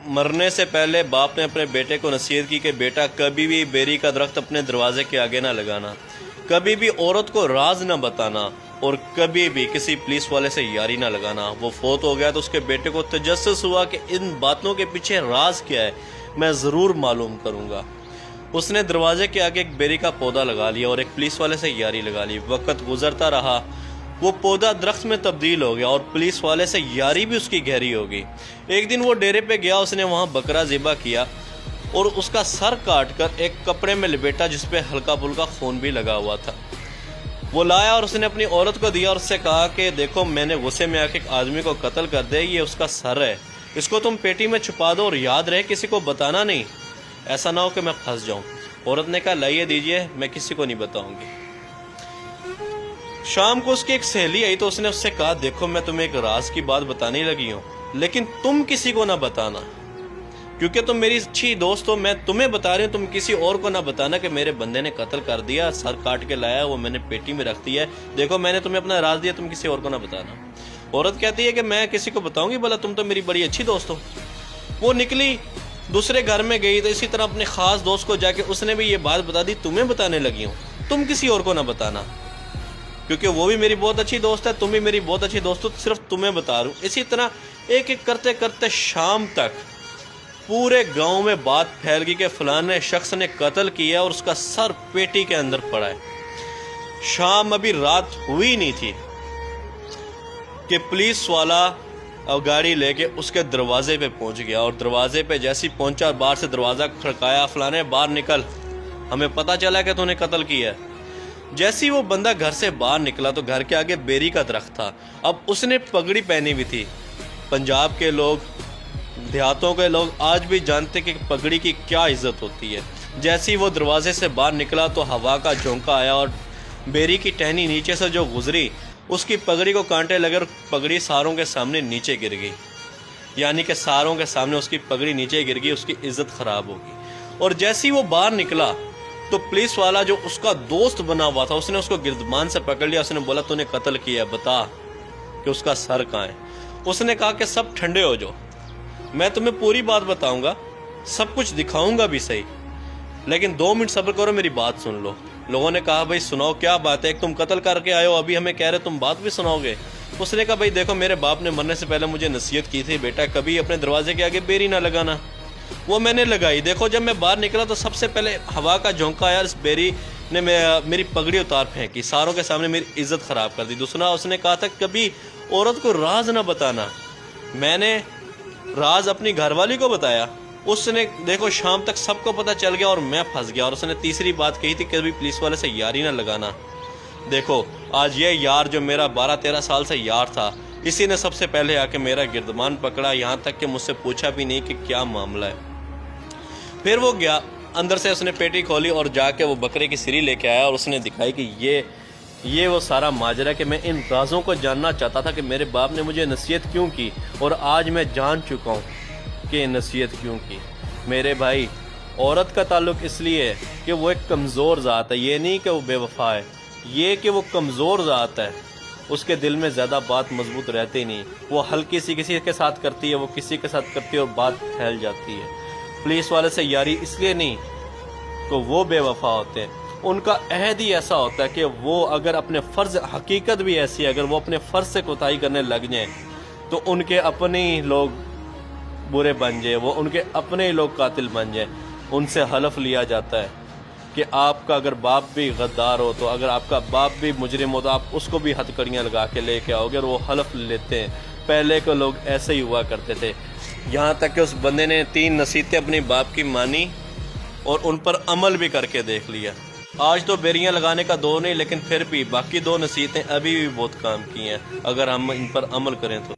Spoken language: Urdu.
مرنے سے پہلے باپ نے اپنے بیٹے کو نصیحت کی کہ بیٹا کبھی بھی بیری کا درخت اپنے دروازے کے آگے نہ لگانا، کبھی بھی عورت کو راز نہ بتانا، اور کبھی بھی کسی پولیس والے سے یاری نہ لگانا۔ وہ فوت ہو گیا تو اس کے بیٹے کو تجسس ہوا کہ ان باتوں کے پیچھے راز کیا ہے، میں ضرور معلوم کروں گا۔ اس نے دروازے کے آگے ایک بیری کا پودا لگا لیا اور ایک پولیس والے سے یاری لگا لی۔ وقت گزرتا رہا، وہ پودا درخت میں تبدیل ہو گیا اور پولیس والے سے یاری بھی اس کی گہری ہو گئی۔ ایک دن وہ ڈیرے پہ گیا، اس نے وہاں بکرا ذبح کیا اور اس کا سر کاٹ کر ایک کپڑے میں لپیٹا جس پہ ہلکا پھلکا خون بھی لگا ہوا تھا۔ وہ لایا اور اس نے اپنی عورت کو دیا اور اس سے کہا کہ دیکھو میں نے غصے میں آ کے ایک آدمی کو قتل کر دیا، یہ اس کا سر ہے، اس کو تم پیٹی میں چھپا دو اور یاد رہے کسی کو بتانا نہیں، ایسا نہ ہو کہ میں پھنس جاؤں۔ عورت نے کہا لائیے دیجئے، میں کسی کو نہیں بتاؤں گی۔ شام کو اس کی ایک سہیلی آئی تو اس نے اس سے کہا دیکھو میں تمہیں ایک راز کی بات بتانے لگی ہوں، لیکن تم کسی کو نہ بتانا، کیونکہ تم میری اچھی دوست ہو، میں تمہیں بتا رہی ہوں، تم کسی اور کو نہ بتانا کہ میرے بندے نے قتل کر دیا، سر کاٹ کے لایا، وہ میں نے پیٹی میں رکھ دیا ہے، دیکھو میں نے تمہیں اپنا راز دیا، تم کسی اور کو نہ بتانا۔ عورت کہتی ہے کہ میں کسی کو بتاؤں گی، بھلا تم تو میری بڑی اچھی دوست ہو۔ وہ نکلی، دوسرے گھر میں گئی تو اسی طرح اپنے خاص دوست کو جا کے اس نے بھی یہ بات بتا دی، تمہیں بتانے لگی ہوں، تم کسی اور کو نہ بتانا، کیونکہ وہ بھی میری بہت اچھی دوست ہے، تم بھی میری بہت اچھی دوست ہو، صرف تمہیں بتا رہا ہوں۔ اسی طرح ایک ایک کرتے کرتے شام تک پورے گاؤں میں بات پھیل گئی کہ فلانے شخص نے قتل کیا اور اس کا سر پیٹی کے اندر پڑا ہے۔ شام ابھی رات ہوئی نہیں تھی کہ پولیس والا گاڑی لے کے اس کے دروازے پہ پہنچ گیا، اور دروازے پہ جیسی پہنچا باہر سے دروازہ کھڑکایا، فلانے باہر نکل، ہمیں پتہ چلا کہ تو نے قتل کیا ہے۔ جیسی وہ بندہ گھر سے باہر نکلا تو گھر کے آگے بیری کا درخت تھا۔ اب اس نے پگڑی پہنی ہوئی تھی۔ پنجاب کے لوگ، دیہاتوں کے لوگ آج بھی جانتے کہ پگڑی کی کیا عزت ہوتی ہے۔ جیسی وہ دروازے سے باہر نکلا تو ہوا کا جھونکا آیا اور بیری کی ٹہنی نیچے سے جو گزری اس کی پگڑی کو کانٹے لگے اور پگڑی ساروں کے سامنے نیچے گر گئی، یعنی کہ ساروں کے سامنے اس کی پگڑی نیچے گر گئی، اس کی عزت خراب ہو گئی۔ اور جیسی وہ باہر نکلا تو پولیس والا جو اس کا دوست بنا ہوا تھا اس نے اس کو گردمان سے پکڑ لیا، اس نے بولا تو نے قتل کیا، بتا کہ اس کا سر کہاں ہے۔ اس نے کہا کہ سب ٹھنڈے ہو جاؤ، میں تمہیں پوری بات بتاؤں گا، سب کچھ دکھاؤں گا بھی صحیح، لیکن 2 منٹ صبر کرو، میری بات سن لو۔ لوگوں نے کہا بھائی سناؤ کیا بات ہے، ایک تم قتل کر کے آئے ہو، ابھی ہمیں کہہ رہے تم بات بھی سناؤ گے۔ اس نے کہا بھائی دیکھو میرے باپ نے مرنے سے پہلے مجھے نصیحت کی تھی بیٹا کبھی اپنے دروازے کے آگے بیری نہ لگانا، وہ میں نے لگائی۔ دیکھو جب میں باہر نکلا تو سب سے پہلے ہوا کا جھونکا آیا، اس بیری نے میری پگڑی اتار پھینکی، ساروں کے سامنے میری عزت خراب کر دی۔ دوسرا اس نے کہا تھا کبھی عورت کو راز نہ بتانا، میں نے راز اپنی گھر والی کو بتایا، اس نے دیکھو شام تک سب کو پتہ چل گیا اور میں پھنس گیا۔ اور اس نے تیسری بات کہی تھی کہ کبھی پولیس والے سے یاری نہ لگانا۔ دیکھو آج یہ یار جو میرا 12-13 سال سے یار تھا، اسی نے سب سے پہلے آ کے میرا گردمان پکڑا، یہاں تک کہ مجھ سے پوچھا بھی نہیں کہ کیا معاملہ ہے۔ پھر وہ گیا اندر سے، اس نے پیٹی کھولی اور جا کے وہ بکرے کی سری لے کے آیا اور اس نے دکھائی کہ یہ وہ سارا ماجرا کہ میں ان رازوں کو جاننا چاہتا تھا کہ میرے باپ نے مجھے نصیحت کیوں کی، اور آج میں جان چکا ہوں کہ نصیحت کیوں کی۔ میرے بھائی عورت کا تعلق اس لیے ہے کہ وہ ایک کمزور ذات ہے، یہ نہیں کہ وہ بے وفا ہے، یہ کہ وہ کمزور ذات ہے، اس کے دل میں زیادہ بات مضبوط رہتی نہیں، وہ ہلکی سی کسی کے ساتھ کرتی ہے، وہ کسی کے ساتھ کرتی ہے اور بات پھیل جاتی ہے۔ پولیس والے سے یاری اس لیے نہیں کہ وہ بے وفا ہوتے ہیں، ان کا عہد ہی ایسا ہوتا ہے کہ وہ اگر اپنے فرض، حقیقت بھی ایسی ہے، اگر وہ اپنے فرض سے کوتاہی کرنے لگ جائیں تو ان کے اپنے ہی لوگ برے بن جائیں، وہ ان کے اپنے ہی لوگ قاتل بن جائیں۔ ان سے حلف لیا جاتا ہے کہ آپ کا اگر باپ بھی غدار ہو تو، اگر آپ کا باپ بھی مجرم ہو تو آپ اس کو بھی ہتھکڑیاں لگا کے لے کے آؤ گے، اور وہ حلف لیتے ہیں۔ پہلے کے لوگ ایسے ہی ہوا کرتے تھے، یہاں تک کہ اس بندے نے 3 نصیحتیں اپنے باپ کی مانی اور ان پر عمل بھی کر کے دیکھ لیا۔ آج تو بیریاں لگانے کا دور نہیں، لیکن پھر بھی باقی 2 نصیحتیں ابھی بھی بہت کام کی ہیں اگر ہم ان پر عمل کریں تو۔